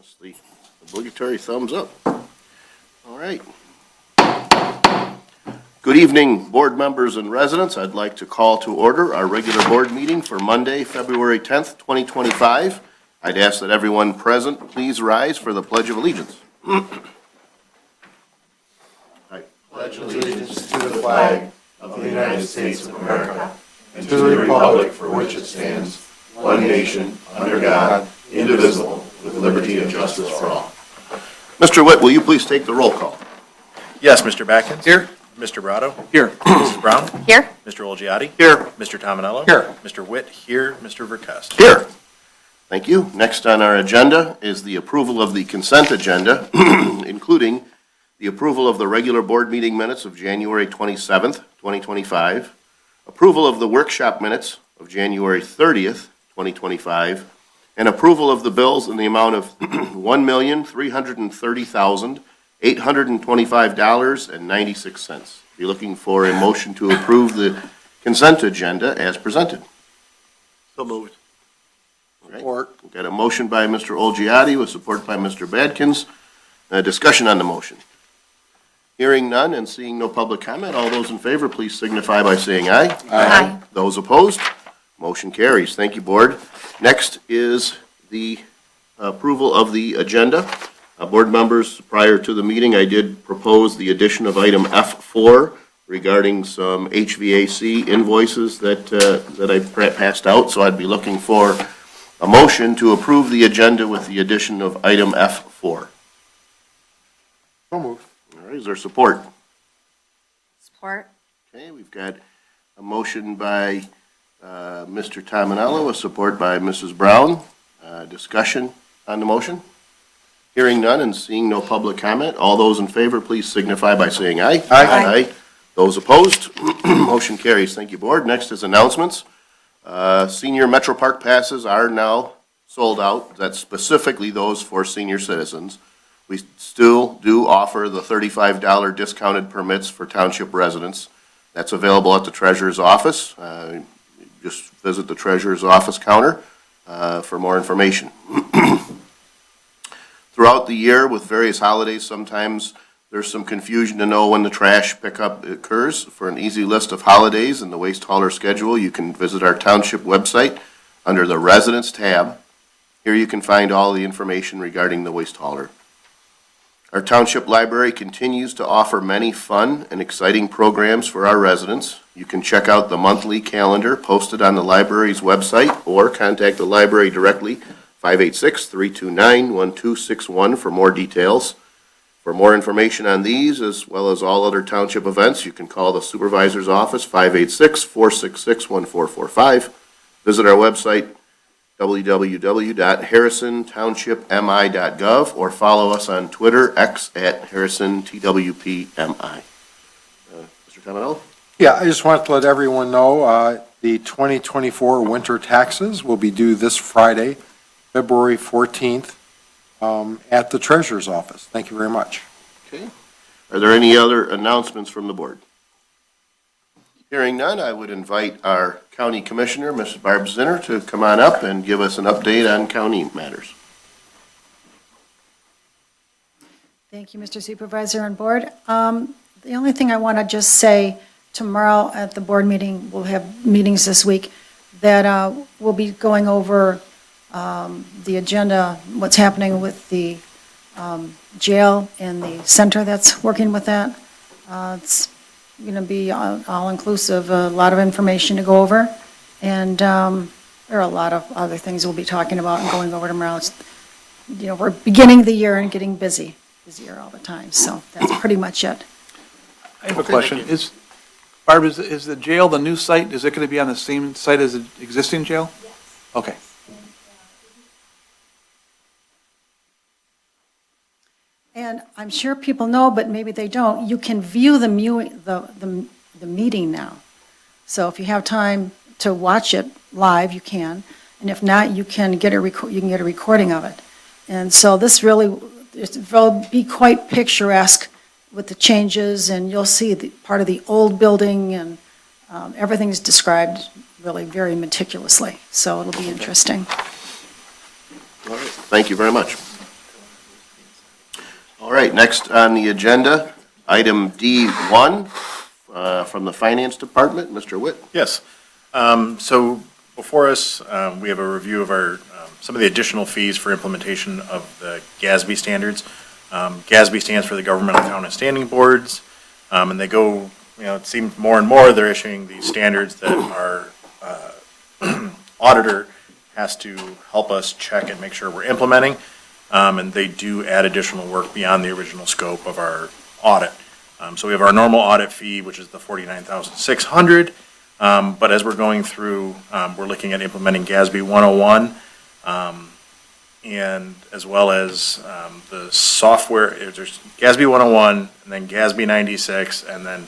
That's the obligatory thumbs up. All right. Good evening, board members and residents. I'd like to call to order our regular board meeting for Monday, February 10th, 2025. I'd ask that everyone present please rise for the Pledge of Allegiance. I pledge allegiance to the flag of the United States of America and to the republic for which it stands, one nation, under God, indivisible, with liberty and justice for all. Mr. Witt, will you please take the roll call? Yes, Mr. Backens. Here. Mr. Brado. Here. Mrs. Brown. Here. Mr. Olgiati. Here. Mr. Tominello. Here. Mr. Witt here. Mr. Verkust. Here. Thank you. Next on our agenda is the approval of the consent agenda, including the approval of the regular board meeting minutes of January 27th, 2025, approval of the workshop minutes of January 30th, 2025, and approval of the bills in the amount of $1,330,825.96. Be looking for a motion to approve the consent agenda as presented. So moved. Support. We've got a motion by Mr. Olgiati with support by Mr. Badkins. Discussion on the motion. Hearing none and seeing no public comment, all those in favor, please signify by saying aye. Aye. Those opposed, motion carries. Thank you, board. Next is the approval of the agenda. Board members, prior to the meeting, I did propose the addition of item F4 regarding some HVAC invoices that I passed out, so I'd be looking for a motion to approve the agenda with the addition of item F4. So moved. All right, is there support? Support. Okay, we've got a motion by Mr. Tominello, a support by Mrs. Brown. Discussion on the motion? Hearing none and seeing no public comment, all those in favor, please signify by saying aye. Aye. Those opposed, motion carries. Thank you, board. Next is announcements. Senior Metro Park passes are now sold out. That's specifically those for senior citizens. We still do offer the $35 discounted permits for township residents. That's available at the treasurer's office. Just visit the treasurer's office counter for more information. Throughout the year with various holidays, sometimes there's some confusion to know when the trash pickup occurs. For an easy list of holidays and the waste hauler schedule, you can visit our township website under the residents tab. Here you can find all the information regarding the waste hauler. Our township library continues to offer many fun and exciting programs for our residents. You can check out the monthly calendar posted on the library's website or contact the library directly, 586-329-1261 for more details. For more information on these, as well as all other township events, you can call the supervisor's office, 586-466-1445. Visit our website, www.harrisontownshipmi.gov, or follow us on Twitter, X at HarrisonTWPMI. Mr. Tominello? Yeah, I just wanted to let everyone know the 2024 winter taxes will be due this Friday, February 14th, at the treasurer's office. Thank you very much. Okay. Are there any other announcements from the board? Hearing none, I would invite our county commissioner, Mrs. Barb Zinner, to come on up and give us an update on county matters. Thank you, Mr. Supervisor and Board. The only thing I want to just say, tomorrow at the board meeting, we'll have meetings this week, that we'll be going over the agenda, what's happening with the jail and the center that's working with that. It's going to be all-inclusive, a lot of information to go over, and there are a lot of other things we'll be talking about and going over tomorrow. It's, we're beginning the year and getting busier all the time, so that's pretty much it. I have a question. Barb, is the jail, the new site, is it going to be on the same site as the existing jail? Yes. Okay. And I'm sure people know, but maybe they don't, you can view the meeting now. So if you have time to watch it live, you can. And if not, you can get a recording of it. And so this really, it will be quite picturesque with the changes, and you'll see part of the old building, and everything's described really very meticulously. So it'll be interesting. All right. Thank you very much. right, next on the agenda, item D1 from the Finance Department, Mr. Witt. Yes. So before us, we have a review of some of the additional fees for implementation of the GASB standards. GASB stands for the Governmental Accounting Standing Boards, and they go, it seems more and more they're issuing these standards that our auditor has to help us check and make sure we're implementing, and they do add additional work beyond the original scope of our audit. So we have our normal audit fee, which is the $49,600. But as we're going through, we're looking at implementing GASB 101, and as well as the software. There's GASB 101, and then GASB 96, and then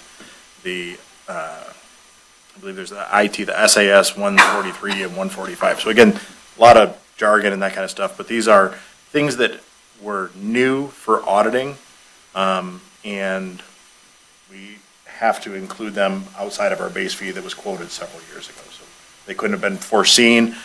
I believe there's the IT, the SAS 143 and 145. So again, a lot of jargon and that kind of stuff, but these are things that were new for auditing, and we have to include them outside of our base fee that was quoted several years ago. So they couldn't have been foreseen.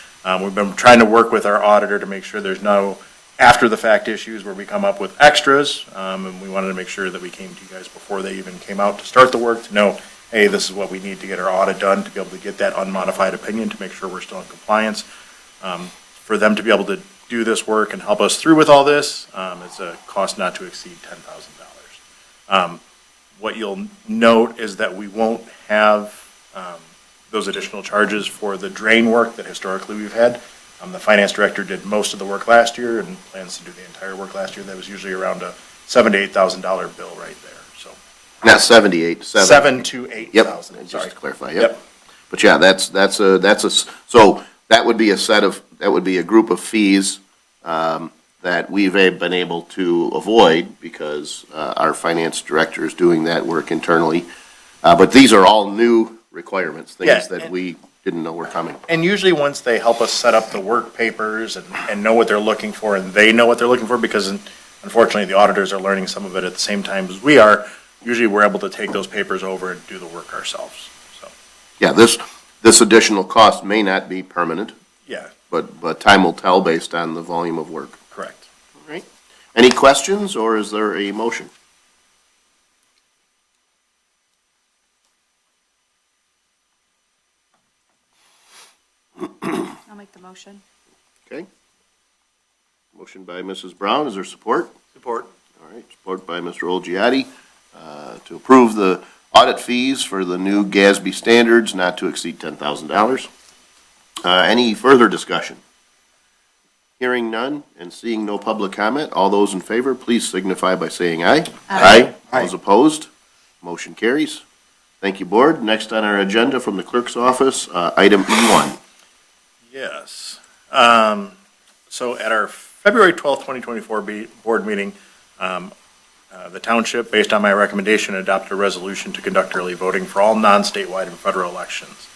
We've been trying to work with our auditor to make sure there's no after-the-fact issues where we come up with extras, and we wanted to make sure that we came to you guys before they even came out to start the work to know, hey, this is what we need to get our audit done, to be able to get that unmodified opinion to make sure we're still in compliance. For them to be able to do this work and help us through with all this, it's a cost not to exceed $10,000. What you'll note is that we won't have those additional charges for the drain work that historically we've had. The finance director did most of the work last year and plans to do the entire work last year. That was usually around a $7,000 to $8,000 bill right there, so. Not 78, 7 to 8,000, Yep, sorry. just to clarify, yep. But yeah, so that would be that would be a group of fees that we've been able to avoid because our finance director is doing that work internally. But these are all new requirements, Yeah, things that and- we didn't know were coming. And usually once they help us set up the work papers and know what they're looking for, and they know what they're looking for, because unfortunately the auditors are learning some of it at the same time as we are, usually we're able to take those papers over and do the work ourselves, so, Yeah, this additional cost may not be permanent, yeah, but time will tell based on the volume of work. correct. All right. Any questions, or is there a motion? I'll make the motion. Okay. Motion by Mrs. Brown, is there support? Support. All right, support by Mr. Olgiati to approve the audit fees for the new GASB standards not to exceed $10,000. Any further discussion? Hearing none and seeing no public comment, all those in favor, please signify by saying aye. Aye. Those opposed, motion carries. Thank you, Board. Next on our agenda from the clerk's office, item E1. Yes. So at our February 12th, 2024 board meeting, the township, based on my recommendation, adopted a resolution to conduct early voting for all non-statewide and federal elections.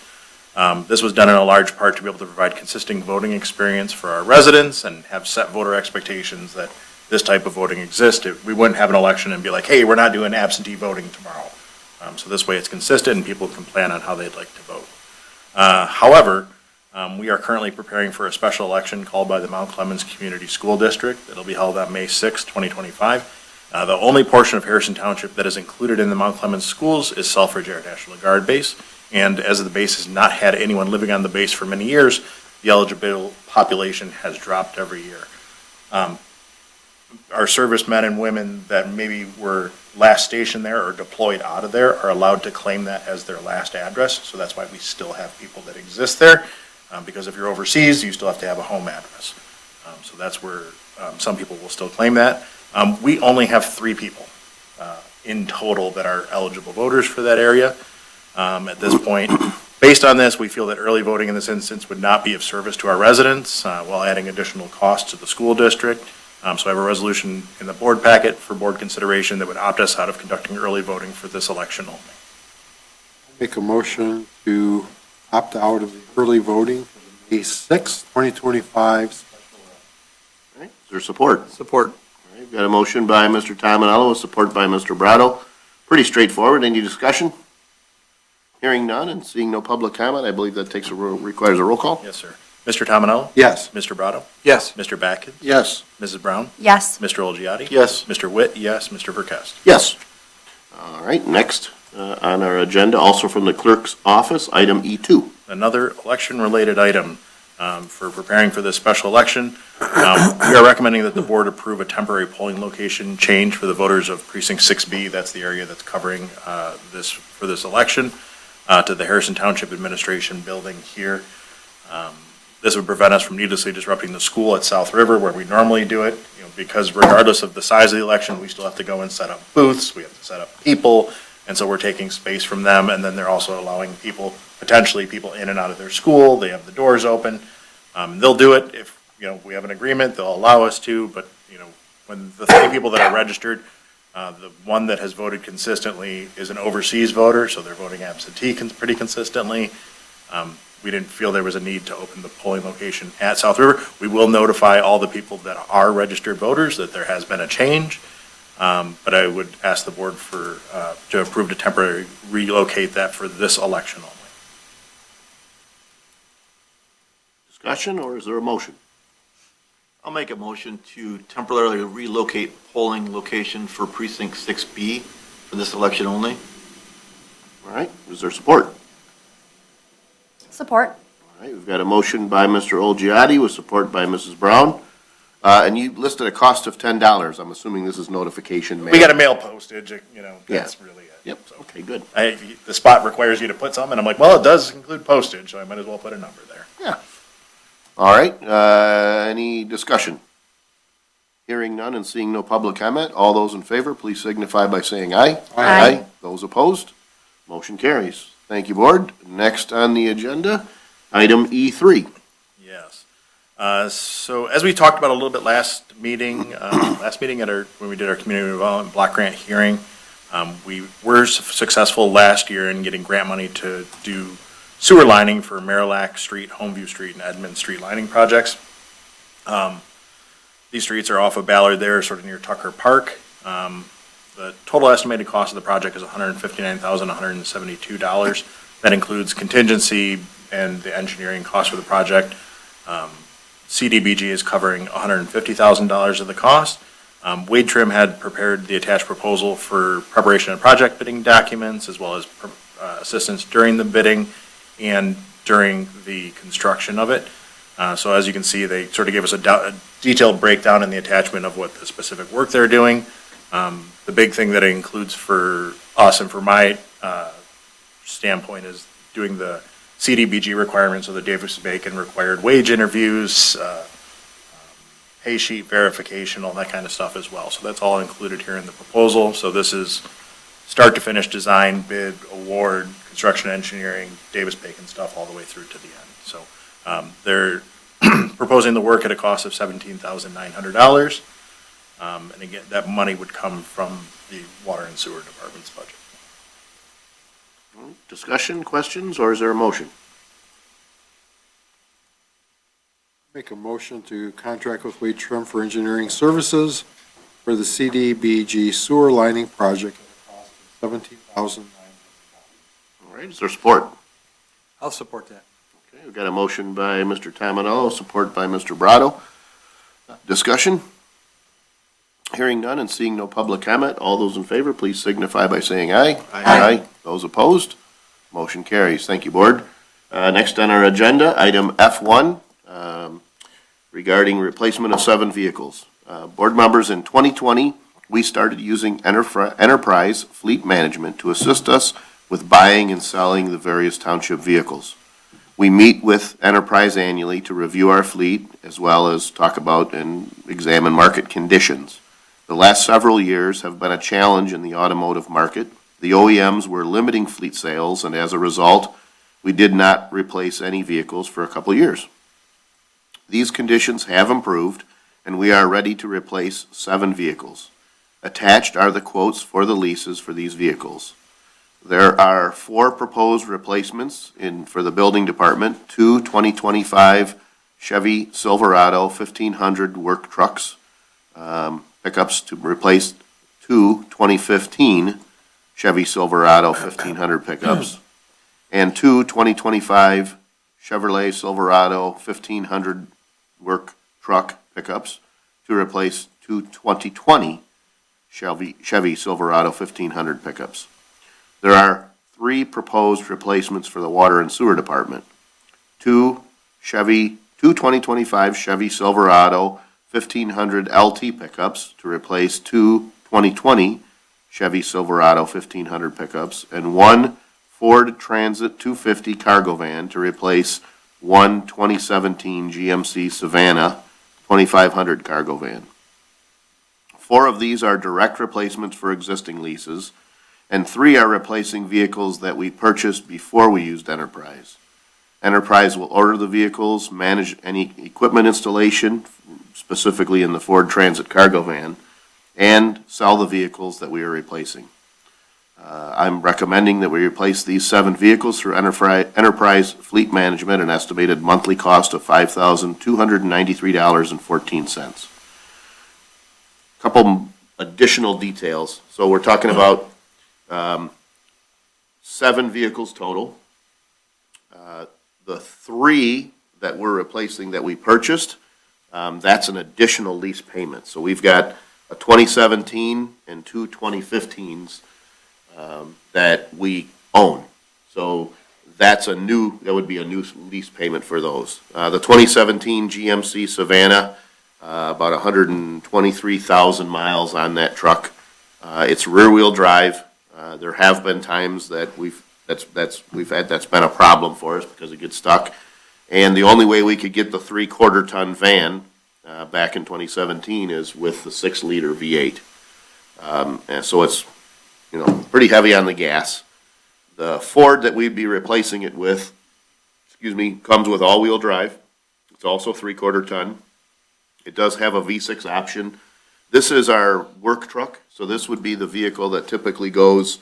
This was done in a large part to be able to provide consistent voting experience for our residents and have set voter expectations that this type of voting exists. We wouldn't have an election and be like, hey, we're not doing absentee voting tomorrow. So this way it's consistent and people can plan on how they'd like to vote. However, we are currently preparing for a special election called by the Mount Clemens Community School District. It'll be held on May 6, 2025. The only portion of Harrison Township that is included in the Mount Clemens schools is Selfridge Air National Guard Base. And as the base has not had anyone living on the base for many years, the eligible population has dropped every year. Our servicemen and women that maybe were last stationed there or deployed out of there are allowed to claim that as their last address. So that's why we still have people that exist there. Because if you're overseas, you still have to have a home address. So that's where some people will still claim that. We only have 3 people in total that are eligible voters for that area at this point. Based on this, we feel that early voting in this instance would not be of service to our residents while adding additional costs to the school district. So I have a resolution in the board packet for board consideration that would opt us out of conducting early voting for this election only. Make a motion to opt out of the early voting for the May 6, 2025 special election. All right, is there support? Support. All right, we've got a motion by Mr. Tominello, a support by Mr. Brado. Pretty straightforward. Any discussion? Hearing none and seeing no public comment, I believe that requires a roll call. Yes, sir. Mr. Tominello? Yes. Mr. Brado? Yes. Mr. Batkins? Yes. Mrs. Brown? Yes. Mr. Olgiati? Yes. Mr. Witt, yes. Mr. Verkest? Yes. All right, next on our agenda, also from the clerk's office, item E2. Another election-related item for preparing for this special election. We are recommending that the board approve a temporary polling location change for the voters of Precinct 6B. That's the area that's covering for this election, to the Harrison Township Administration Building here. This would prevent us from needlessly disrupting the school at South River where we normally do it, because regardless of the size of the election, we still have to go and set up booths, we have to set up people, and so we're taking space from them, and then they're also allowing potentially people in and out of their school, they have the doors open. They'll do it if, we have an agreement, they'll allow us to, but, when the 3 people that are registered, the one that has voted consistently is an overseas voter, so they're voting absentee pretty consistently. We didn't feel there was a need to open the polling location at South River. We will notify all the people that are registered voters that there has been a change, but I would ask the board to approve to temporarily relocate that for this election only. Discussion, or is there a motion? I'll make a motion to temporarily relocate polling location for precinct 6B for this election only. All right, is there support? Support. All right, we've got a motion by Mr. Olgiati with support by Mrs. Brown. And you listed a cost of $10. I'm assuming this is notification mail. We got a mail postage, that's really it. Yep, So, okay, good. the spot requires you to put some, and I'm like, well, it does include postage, so I might as well put a number there. Yeah. All right, any discussion? Hearing none and seeing no public comment, all those in favor, please signify by saying aye. Aye. Those opposed? Motion carries. Thank you, board. Next on the agenda, item E3. Yes. So as we talked about a little bit last meeting when we did our community development block grant hearing, we were successful last year in getting grant money to do sewer lining for Marillac Street, Homeview Street, and Edmund Street lining projects. These streets are off of Ballard there, sort of near Tucker Park. The total estimated cost of the project is $159,172. That includes contingency and the engineering cost for the project. CDBG is covering $150,000 of the cost. Wade Trim had prepared the attached proposal for preparation of project bidding documents, as well as assistance during the bidding and during the construction of it. So as you can see, they sort of gave us a detailed breakdown in the attachment of what the specific work they're doing. The big thing that it includes for us and for my standpoint is doing the CDBG requirements of the Davis-Bacon required wage interviews, pay sheet verification, all that kind of stuff as well. So that's all included here in the proposal. So this is start to finish design, bid, award, construction engineering, Davis-Bacon stuff all the way through to the end. So they're proposing the work at a cost of $17,900. And again, that money would come from the Water and Sewer Department's budget. Discussion, questions, or is there a motion? Make a motion to contract with Wade Trim for engineering services for the CDBG sewer lining project at a cost of $17,900. All right, is there support? I'll support that. Okay, we've got a motion by Mr. Tominello, support by Mr. Brado. Discussion? Hearing none and seeing no public comment, all those in favor, please signify by saying aye. Aye. Those opposed? Motion carries. Thank you, board. Next on our agenda, item F1, regarding replacement of 7 vehicles. Board members, in 2020, we started using Enterprise Fleet Management to assist us with buying and selling the various township vehicles. We meet with Enterprise annually to review our fleet, as well as talk about and examine market conditions. The last several years have been a challenge in the automotive market. The OEMs were limiting fleet sales, and as a result, we did not replace any vehicles for a couple of years. These conditions have improved, and we are ready to replace 7 vehicles. Attached are the quotes for the leases for these vehicles. There are 4 proposed replacements for the building department, 2 2025 Chevy Silverado 1500 work trucks, pickups to replace 2 2015 Chevy Silverado 1500 pickups, and 2 2025 Chevrolet Silverado 1500 work truck pickups to replace two 2020 Chevy Silverado 1500 pickups. There are 3 proposed replacements for the Water and Sewer Department. Two 2025 Chevy Silverado 1500 LT pickups to replace two 2020 Chevy Silverado 1500 pickups, and one Ford Transit 250 cargo van to replace one 2017 GMC Savannah 2500 cargo van. 4 of these are direct replacements for existing leases, and 3 are replacing vehicles that we purchased before we used Enterprise. Enterprise will order the vehicles, manage any equipment installation, specifically in the Ford Transit cargo van, and sell the vehicles that we are replacing. I'm recommending that we replace these 7 vehicles through Enterprise Fleet Management, an estimated monthly cost of $5,293.14. Couple additional details. So we're talking about 7 vehicles total. The 3 that we're replacing that we purchased, that's an additional lease payment. So we've got a 2017 and 2 2015s that we own. So that would be a new lease payment for those. The 2017 GMC Savannah, about 123,000 miles on that truck. It's rear-wheel drive. There have been times that that's been a problem for us because it gets stuck. And the only way we could get the 3/4 ton van back in 2017 is with the 6-liter V8. And so it's, pretty heavy on the gas. The Ford that we'd be replacing it with, comes with all-wheel drive. It's also 3/4 ton. It does have a V6 option. This is our work truck, so this would be the vehicle that typically goes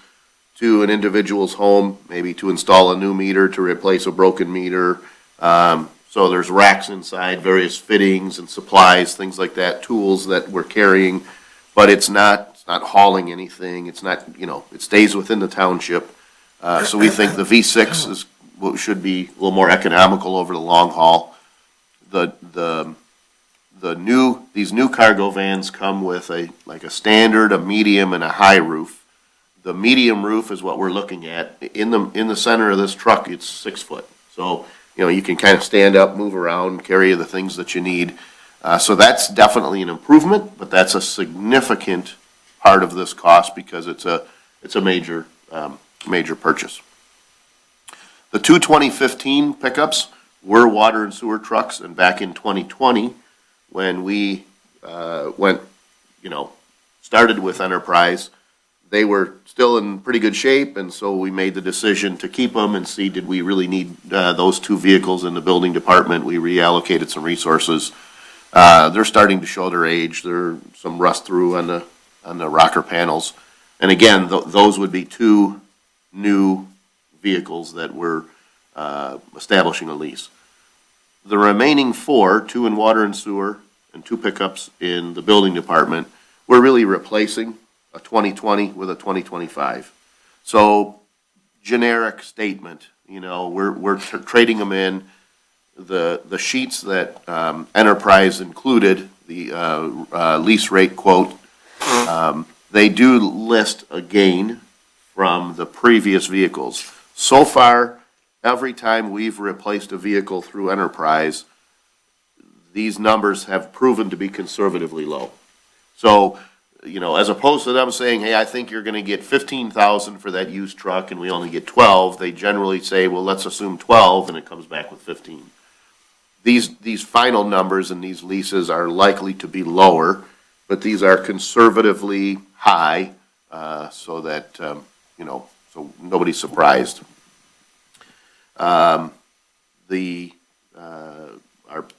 to an individual's home, maybe to install a new meter, to replace a broken meter. So there's racks inside, various fittings and supplies, things like that, tools that we're carrying, but it's not hauling anything. It's not, it stays within the township. So we think the V6 should be a little more economical over the long haul. These new cargo vans come with a standard, a medium, and a high roof. The medium roof is what we're looking at. In the center of this truck, it's 6 foot. So, you can kind of stand up, move around, carry the things that you need. So that's definitely an improvement, but that's a significant part of this cost because it's a major purchase. The 2 2015 pickups were water and sewer trucks, and back in 2020, when we started with Enterprise, they were still in pretty good shape, and so we made the decision to keep them and see, did we really need those 2 vehicles in the building department? We reallocated some resources. They're starting to show their age. There's some rust through on the rocker panels. And again, those would be 2 new vehicles that we're establishing a lease. The remaining 4, 2 in water and sewer and 2 pickups in the building department, we're really replacing a 2020 with a 2025. So generic statement, we're trading them in. The sheets that Enterprise included, the lease rate quote, they do list a gain from the previous vehicles. So far, every time we've replaced a vehicle through Enterprise, these numbers have proven to be conservatively low. So, as opposed to them saying, hey, I think you're going to get 15,000 for that used truck and we only get 12, they generally say, well, let's assume 12, and it comes back with 15. These final numbers and these leases are likely to be lower, but these are conservatively high, so that, so nobody's surprised. Our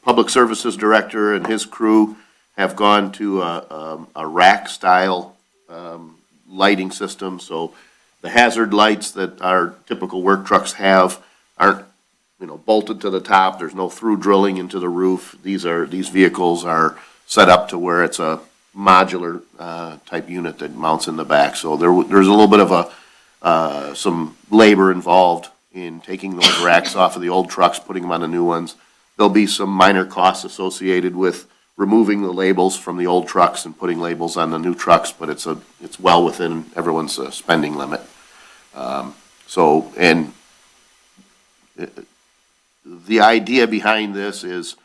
public services director and his crew have gone to a rack-style lighting system, so the hazard lights that our typical work trucks have aren't, bolted to the top. There's no through drilling into the roof. These vehicles are set up to where it's a modular type unit that mounts in the back. So there's a little bit of some labor involved in taking those racks off of the old trucks, putting them on the new ones. There'll be some minor costs associated with removing the labels from the old trucks and putting labels on the new trucks, but it's well within everyone's spending limit. The idea behind this is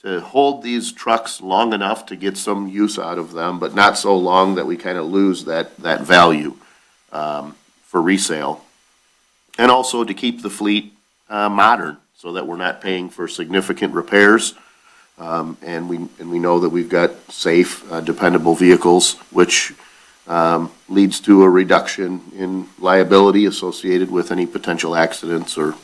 to hold these trucks long enough to get some use out of them, but not so long that we kind of lose that value for resale. And also to keep the fleet modern, so that we're not paying for significant repairs. And we know that we've got safe, dependable vehicles, which leads to a reduction in liability associated with any potential accidents or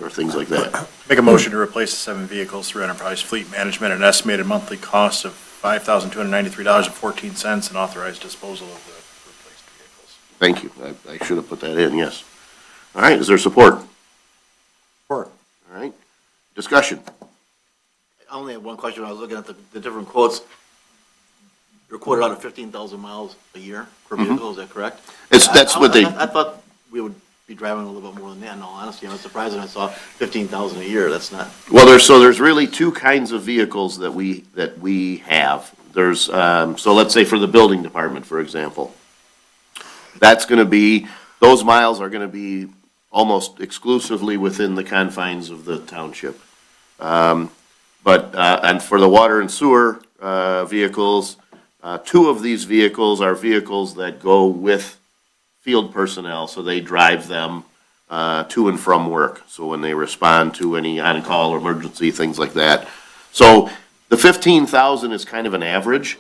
things like that. Make a motion to replace the 7 vehicles through Enterprise Fleet Management at an estimated monthly cost of $5,293.14 and authorize disposal of the replaced vehicles. Thank you. I should have put that in, yes. All right, is there support? Support. All right, discussion. I only have one question. I was looking at the different quotes. You're quoted out at 15,000 miles a year per vehicle, is that correct? That's what they. I thought we would be driving a little bit more than that, in all honesty. I was surprised when I saw 15,000 a year. That's not. Well, there's really two kinds of vehicles that we have. There's, so let's say for the building department, for example, that's gonna be, those miles are gonna be almost exclusively within the confines of the township. And for the water and sewer, vehicles, 2 of these vehicles are vehicles that go with field personnel, so they drive them to and from work. So when they respond to any on-call or emergency, things like that. So the 15,000 is kind of an average.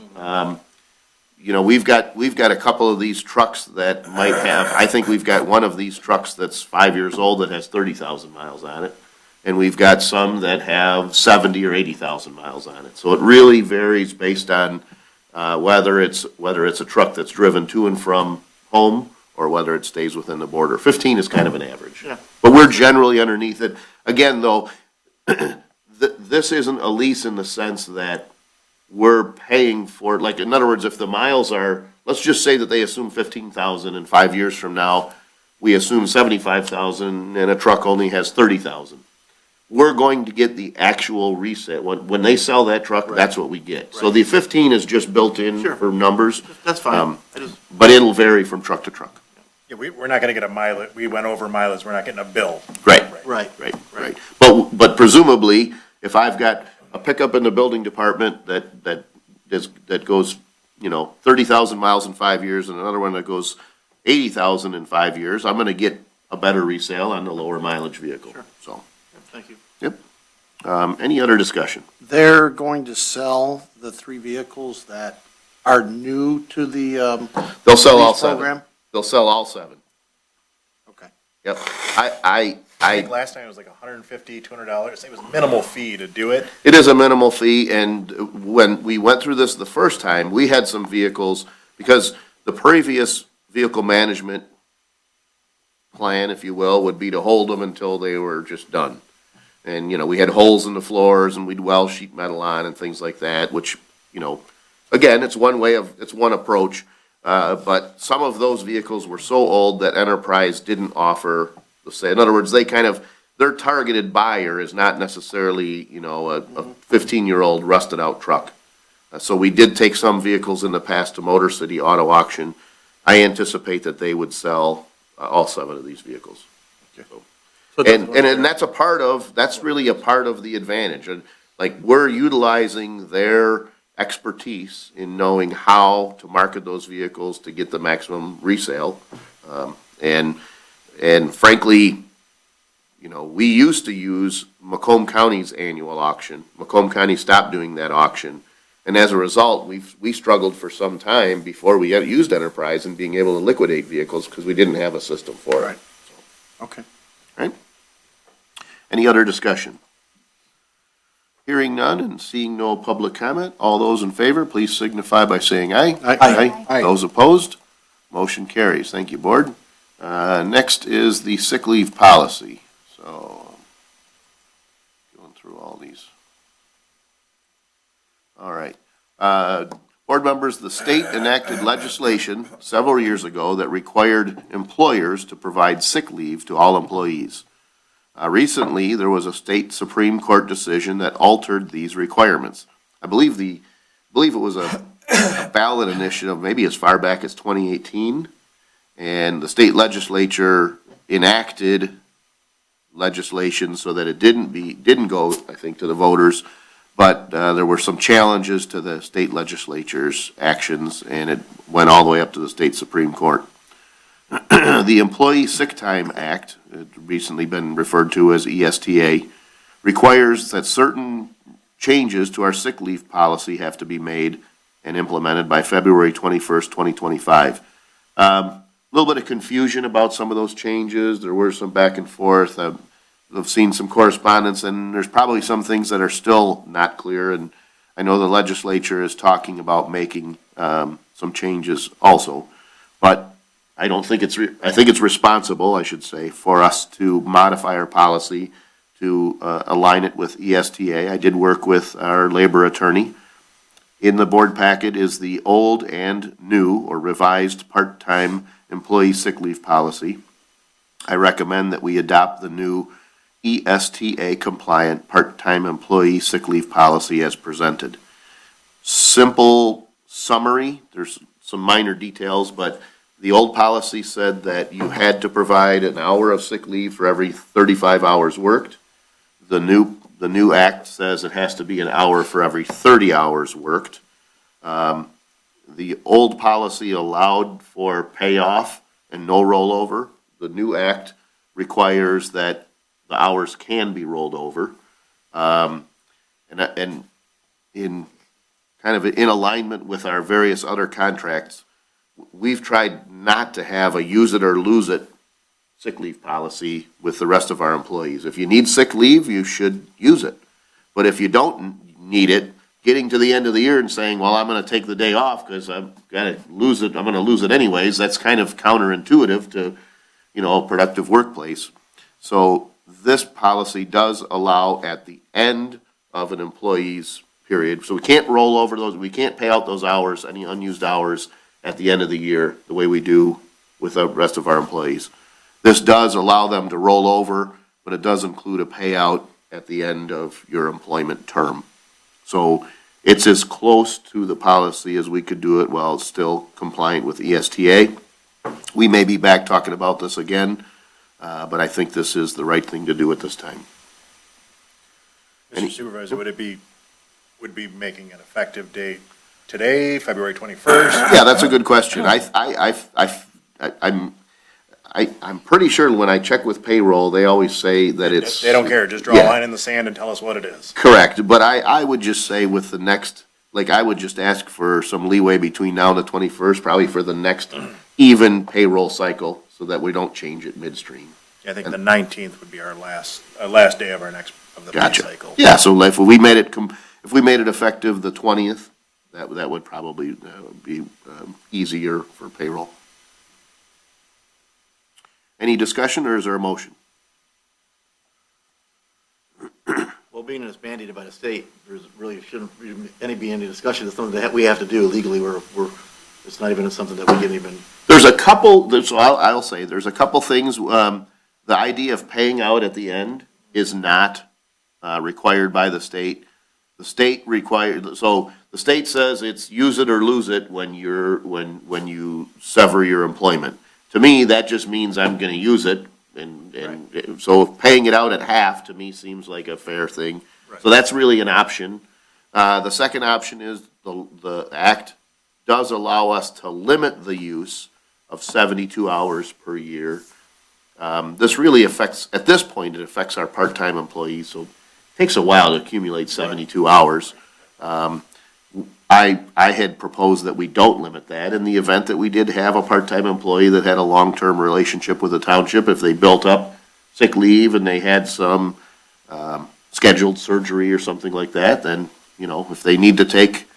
You know, we've got a couple of these trucks that might have, I think we've got one of these trucks that's 5 years old that has 30,000 miles on it. And we've got some that have 70 or 80,000 miles on it. So it really varies based on whether it's a truck that's driven to and from home or whether it stays within the border. 15 is kind of an average. Yeah. But we're generally underneath it. Again, though, this isn't a lease in the sense that we're paying for, like, in other words, if the miles are, let's just say that they assume 15,000 and 5 years from now, we assume 75,000 and a truck only has 30,000. We're going to get the actual resale. When they sell that truck, that's what we get. So Right. the 15 is just built in Sure. for numbers. That's fine. But it'll vary from truck to truck. Yeah, we're not gonna get a mileage, we went over mileage, we're not getting a bill. Right. Right. Right. But presumably, if I've got a pickup in the building department that goes, 30,000 miles in 5 years and another one that goes 80,000 in 5 years, I'm gonna get a better resale on the lower mileage vehicle. Sure. So, Thank you. yep. Any other discussion? They're going to sell the 3 vehicles that are new to the They'll sell all lease 7. program? They'll sell all 7. Okay. Yep. I think last time it was like $150, $200. It was minimal fee to do it. It is a minimal fee, and when we went through this the first time, we had some vehicles, because the previous vehicle management plan, if you will, would be to hold them until they were just done. And, we had holes in the floors, and we'd weld sheet metal on and things like that, which, again, it's one approach. But some of those vehicles were so old that Enterprise didn't offer the sale. In other words, their targeted buyer is not necessarily, a 15-year-old rusted out truck. So we did take some vehicles in the past to Motor City Auto Auction. I anticipate that they would sell all 7 of these vehicles. And that's really a part of the advantage. And like, we're utilizing their expertise in knowing how to market those vehicles to get the maximum resale. And frankly, we used to use Macomb County's annual auction. Macomb County stopped doing that auction. And as a result, we struggled for some time before we used Enterprise in being able to liquidate vehicles because we didn't have a system for it. Right. Okay. Right? Any other discussion? Hearing none and seeing no public comment, all those in favor, please signify by saying aye. Aye. Aye. Those opposed, motion carries. Thank you, Board. Next is the sick leave policy. So, going through all these. All right. Board members, the state enacted legislation several years ago that required employers to provide sick leave to all employees. Recently, there was a state Supreme Court decision that altered these requirements. I believe it was a ballot initiative, maybe as far back as 2018, and the state legislature enacted legislation so that it didn't go, I think, to the voters, but there were some challenges to the state legislature's actions, and it went all the way up to the state Supreme Court. The Employee Sick Time Act, recently been referred to as ESTA, requires that certain changes to our sick leave policy have to be made and implemented by February 21st, 2025. A little bit of confusion about some of those changes. There were some back and forth. I've seen some correspondence, and there's probably some things that are still not clear, and I know the legislature is talking about making some changes also. But I don't think I think it's responsible, I should say, for us to modify our policy to align it with ESTA. I did work with our labor attorney. In the board packet is the old and new or revised part-time employee sick leave policy. I recommend that we adopt the new ESTA compliant part-time employee sick leave policy as presented. Simple summary, there's some minor details, but the old policy said that you had to provide an hour of sick leave for every 35 hours worked. The new act says it has to be an hour for every 30 hours worked. The old policy allowed for payoff and no rollover. The new act requires that the hours can be rolled over. And in kind of in alignment with our various other contracts, we've tried not to have a use it or lose it sick leave policy with the rest of our employees. If you need sick leave, you should use it. But if you don't need it, getting to the end of the year and saying, well, I'm going to take the day off because I've got to lose it, I'm going to lose it anyways, that's kind of counterintuitive to, a productive workplace. So this policy does allow at the end of an employee's period, so we can't roll over those, we can't pay out those hours, any unused hours at the end of the year, the way we do with the rest of our employees. This does allow them to roll over, but it does include a payout at the end of your employment term. So it's as close to the policy as we could do it while it's still compliant with ESTA. We may be back talking about this again, but I think this is the right thing to do at this time. Mr. Supervisor, would be making an effective date today, February 21st? Yeah, that's a good question. I'm pretty sure when I check with payroll, they always say that it's. They don't care, just draw a line in the sand and tell us what it is. Correct, but I would just say with the next, I would just ask for some leeway between now and the 21st, probably for the next even payroll cycle, so that we don't change it midstream. I think the 19th would be our last day of the pay Gotcha. cycle. Yeah, so if we made it effective the 20th, that would probably be easier for payroll. Any discussion, or is there a motion? Well, being it's mandated by the state, there's really shouldn't be any discussion. It's something that we have to do legally. It's not even something that we can even. There's a couple, so I'll say, there's a couple things. The idea of paying out at the end is not required by the state. The state so the state says it's use it or lose it when you sever your employment. To me, that just means I'm going to use it, and so paying it out at half to me seems like a fair thing. Right. So that's really an option. The second option is the act does allow us to limit the use of 72 hours per year. This really affects, at this point, it affects our part-time employees, so it takes a while to accumulate 72 hours. I had proposed that we don't limit that in the event that we did have a part-time employee that had a long-term relationship with the township. If they built up sick leave and they had some scheduled surgery or something like that, then, if they need to take,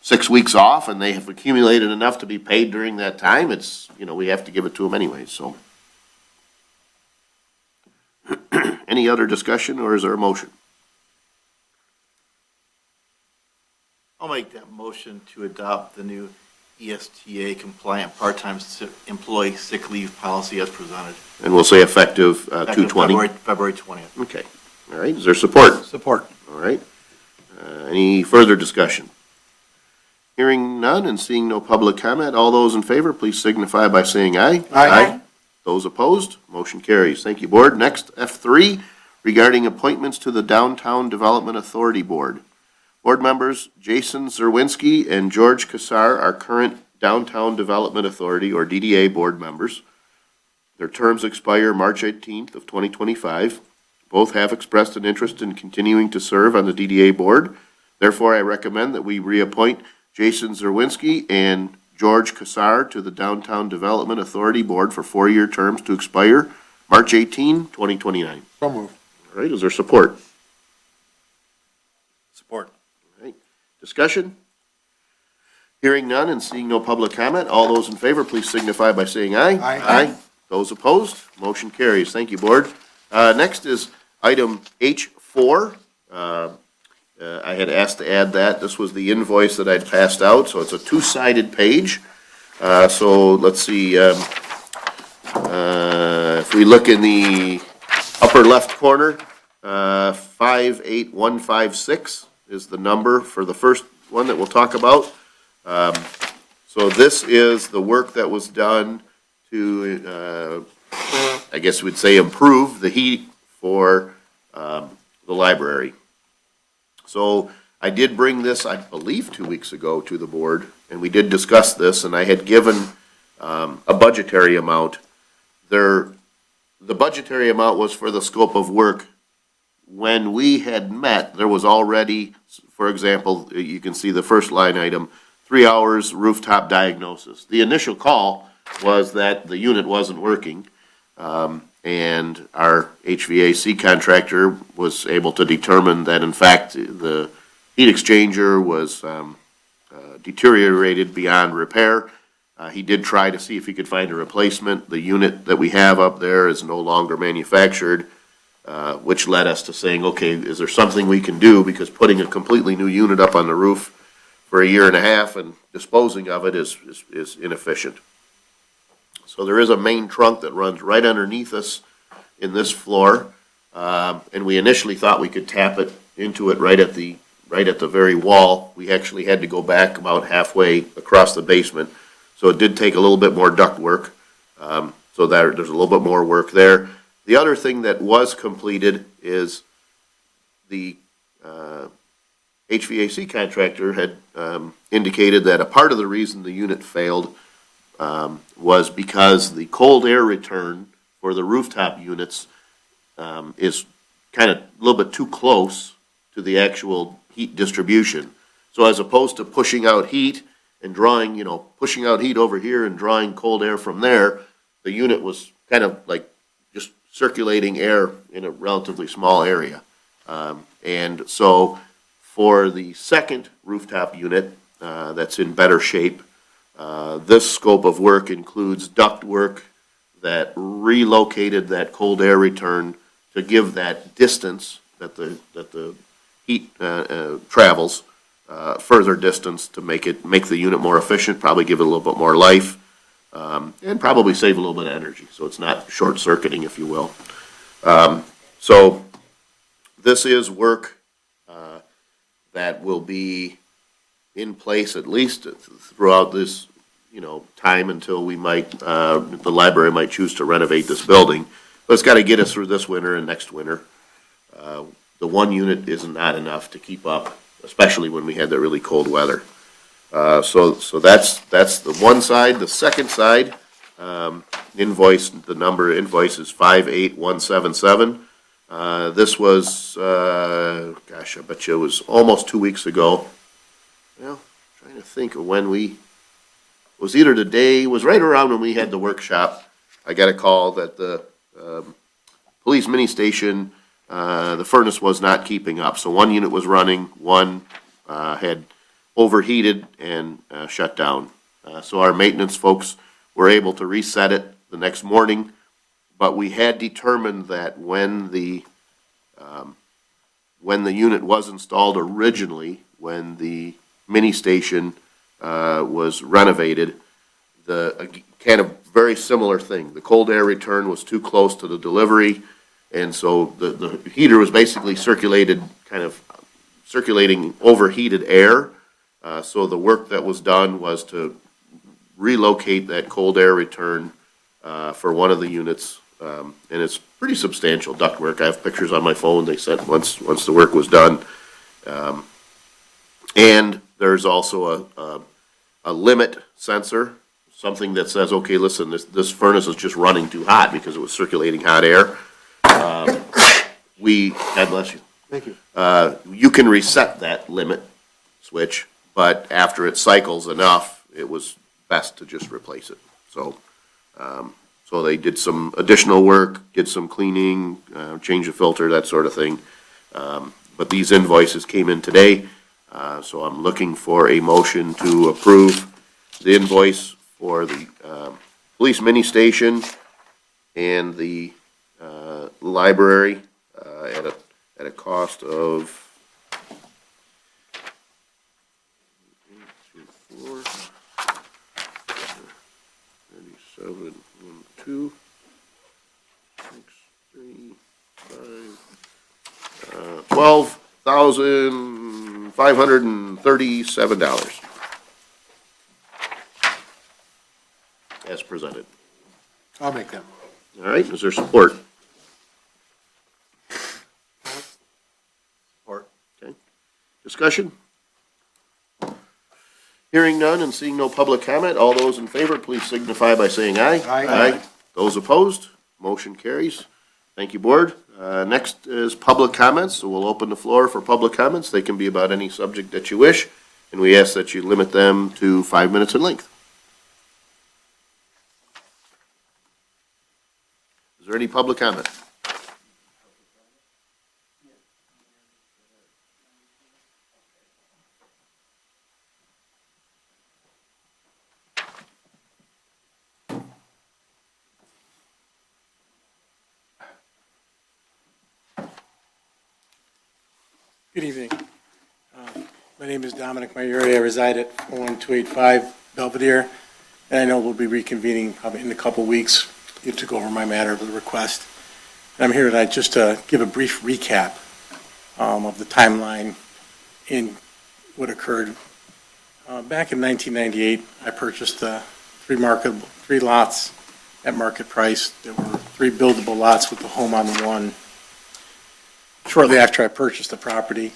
6 weeks off and they have accumulated enough to be paid during that time, it's, we have to give it to them anyways, so. Any other discussion, or is there a motion? I'll make that motion to adopt the new ESTA compliant part-time employee sick leave policy as presented. And we'll say effective 2/20. February 20th. Okay. All right. Is there support? Support. All right. Any further discussion? Hearing none and seeing no public comment, all those in favor, please signify by saying aye. Aye. Those opposed, motion carries. Thank you, Board. Next, F3, regarding appointments to the Downtown Development Authority Board. Board members Jason Zerwinski and George Kassar are current Downtown Development Authority, or DDA, board members. Their terms expire March 18th of 2025. Both have expressed an interest in continuing to serve on the DDA board. Therefore, I recommend that we reappoint Jason Zerwinski and George Kassar to the Downtown Development Authority Board for 4-year terms to expire March 18, 2029. So moved. All right, is there support? Support. All right, discussion? Hearing none and seeing no public comment, all those in favor, please signify by saying aye. Aye. Those opposed, motion carries. Thank you, Board. Next is item H4. I had asked to add that. This was the invoice that I'd passed out, so it's a two-sided page. So let's see, if we look in the upper left corner, 58156 is the number for the first one that we'll talk about. So this is the work that was done to, I guess we'd say, improve the heat for the library. So I did bring this, I believe, 2 weeks ago to the board, and we did discuss this, and I had given a budgetary amount. The budgetary amount was for the scope of work. When we had met, there was already, for example, you can see the first line item, 3 hours rooftop diagnosis. The initial call was that the unit wasn't working, and our HVAC contractor was able to determine that, in fact, the heat exchanger was deteriorated beyond repair. He did try to see if he could find a replacement. The unit that we have up there is no longer manufactured, which led us to saying, okay, is there something we can do? Because putting a completely new unit up on the roof for 1.5 years and disposing of it is inefficient. So there is a main trunk that runs right underneath us in this floor, and we initially thought we could tap it into it right at the very wall. We actually had to go back about halfway across the basement, so it did take a little bit more duct work. So that there's a little bit more work there. The other thing that was completed is the HVAC contractor had indicated that a part of the reason the unit failed was because the cold air return for the rooftop units is kind of a little bit too close to the actual heat distribution. So as opposed to pushing out heat and drawing, pushing out heat over here and drawing cold air from there, the unit was kind of like just circulating air in a relatively small area. And so for the second rooftop unit that's in better shape, this scope of work includes duct work that relocated that cold air return to give that distance that the heat travels, further distance to make the unit more efficient, probably give it a little bit more life, and probably save a little bit of energy, so it's not short-circuiting, if you will. So this is work that will be in place at least throughout this, time until we might, the library might choose to renovate this building. But it's got to get us through this winter and next winter. The one unit is not enough to keep up, especially when we had that really cold weather. So that's the one side. The second side, invoice is 58177. This was, I bet you it was almost 2 weeks ago. Well, trying to think of when it was right around when we had the workshop. I got a call that the police mini station, the furnace was not keeping up. So one unit was running, one had overheated and shut down. So our maintenance folks were able to reset it the next morning, but we had determined that when the unit was installed originally, when the mini station was renovated. Kind of very similar thing. The cold air return was too close to the delivery, and so the heater was basically circulating overheated air. So the work that was done was to relocate that cold air return for one of the units, and it's pretty substantial ductwork. I have pictures on my phone they sent once the work was done. And there's also a limit sensor, something that says, okay, listen, this furnace is just running too hot because it was circulating hot air. God bless you. Thank you. You can reset that limit switch, but after it cycles enough, it was best to just replace it. So they did some additional work, did some cleaning, change the filter, that sort of thing. But these invoices came in today, so I'm looking for a motion to approve the invoice for the police mini station and the library at a cost of $12,537 as presented. I'll make that. All right, is there support? Support. Okay. Discussion? Hearing none and seeing no public comment, all those in favor, please signify by saying aye. Aye. Those opposed, motion carries. Thank you, Board. Next is public comments, so we'll open the floor for public comments. They can be about any subject that you wish, and we ask that you limit them to 5 minutes in length. Is there any public comment? Good evening. My name is Dominic Mayuri. I reside at 11285 Belvedere, and I know we'll be reconvening probably in a couple weeks to go over my matter of the request. And I'm here tonight just to give a brief recap of the timeline in what occurred. Back in 1998, I purchased three lots at market price. There were 3 buildable lots with the home on one. Shortly after I purchased the property,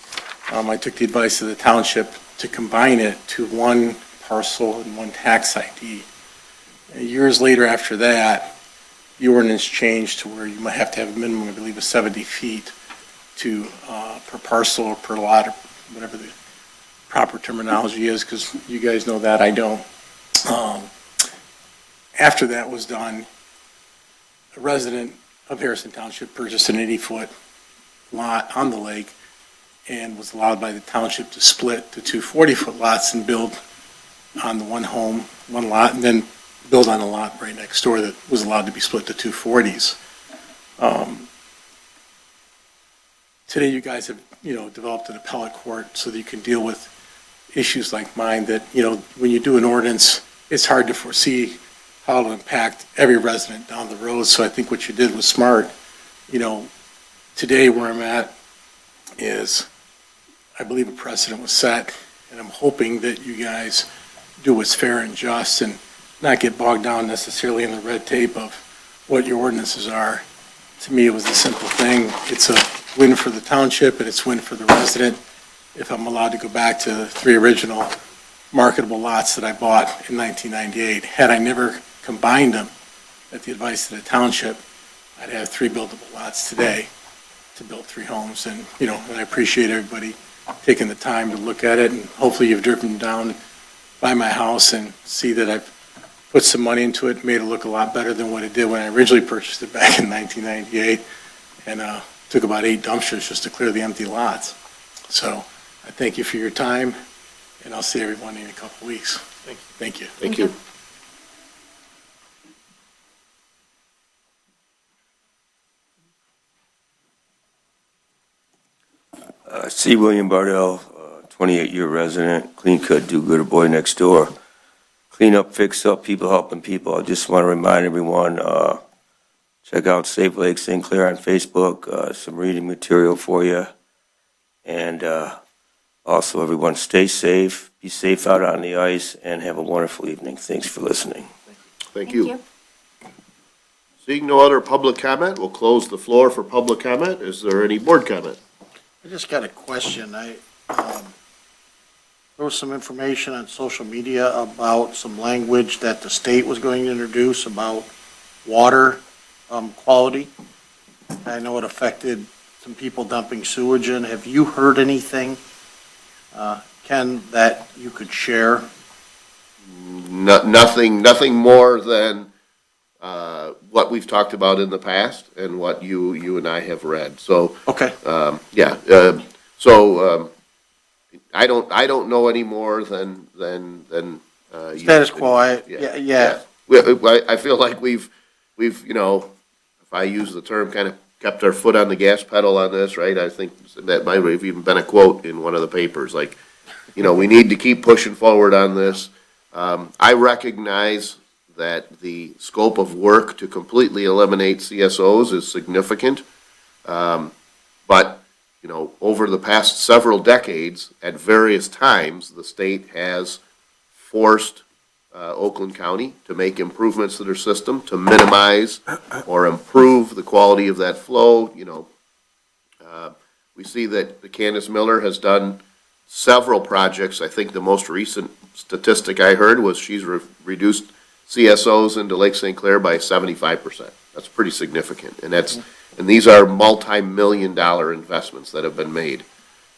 I took the advice of the township to combine it to one parcel and one tax ID. Years later after that, the ordinance changed to where you might have to have a minimum, I believe, of 70 feet per parcel or per lot, or whatever the proper terminology is, because you guys know that, I don't. After that was done, a resident of Harrison Township purchased an 80-foot lot on the lake and was allowed by the township to split the 2 40-foot lots and build on the one home, one lot, and then build on a lot right next door that was allowed to be split to 2 40s. Today you guys have, developed an appellate court so that you can deal with issues like mine that, when you do an ordinance, it's hard to foresee how it'll impact every resident down the road. So I think what you did was smart. Today where I'm at is, I believe a precedent was set, and I'm hoping that you guys do what's fair and just and not get bogged down necessarily in the red tape of what your ordinances are. To me, it was a simple thing. It's a win for the township and it's a win for the resident if I'm allowed to go back to the 3 original marketable lots that I bought in 1998. Had I never combined them at the advice of the township, I'd have 3 buildable lots today to build 3 homes. And, and I appreciate everybody taking the time to look at it, and hopefully you've driven down by my house and see that I've put some money into it, made it look a lot better than what it did when I originally purchased it back in 1998, and took about 8 dumpsters just to clear the empty lots. So I thank you for your time, and I'll see everyone in a couple weeks. Thank you. Thank you. C. William Bardell, 28-year resident, clean cut, do-gooder boy next door. Clean up, fix up, people helping people. I just want to remind everyone, check out Safe Lake St. Clair on Facebook, some reading material for you. And also, everyone, stay safe, be safe out on the ice, and have a wonderful evening. Thanks for listening. Thank you. Seeing no other public comment, we'll close the floor for public comment. Is there any board comment? I just got a question. There was some information on social media about some language that the state was going to introduce about water quality. I know it affected some people dumping sewage in. Have you heard anything, Ken, that you could share? Nothing more than what we've talked about in the past and what you and I have read. So, Okay. I don't know any more than you. Status quo, Yeah. I feel like we've, if I use the term, kind of kept our foot on the gas pedal on this, right? I think that might have even been a quote in one of the papers, like, we need to keep pushing forward on this. I recognize that the scope of work to completely eliminate CSOs is significant. But, over the past several decades, at various times, the state has forced Oakland County to make improvements to their system to minimize or improve the quality of that flow. We see that Candace Miller has done several projects. I think the most recent statistic I heard was she's reduced CSOs into Lake St. Clair by 75%. That's pretty significant. And these are multi-million-dollar investments that have been made.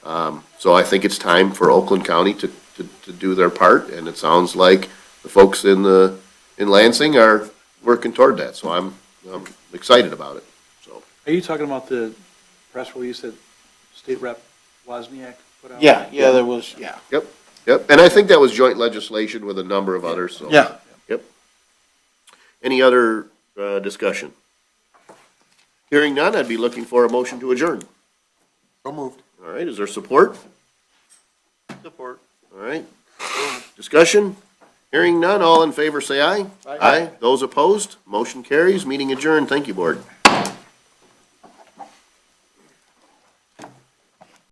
So I think it's time for Oakland County to do their part, and it sounds like the folks in Lansing are working toward that. So I'm excited about it. So. Are you talking about the press release that State Rep Wozniak put out? Yeah, there was, yeah. Yep, and I think that was joint legislation with a number of others, so. Yeah. Yep. Any other discussion? Hearing none, I'd be looking for a motion to adjourn. So moved. All right, is there support? Support. All right. Discussion? Hearing none, all in favor say aye. Aye. Those opposed, motion carries, meeting adjourned. Thank you, board.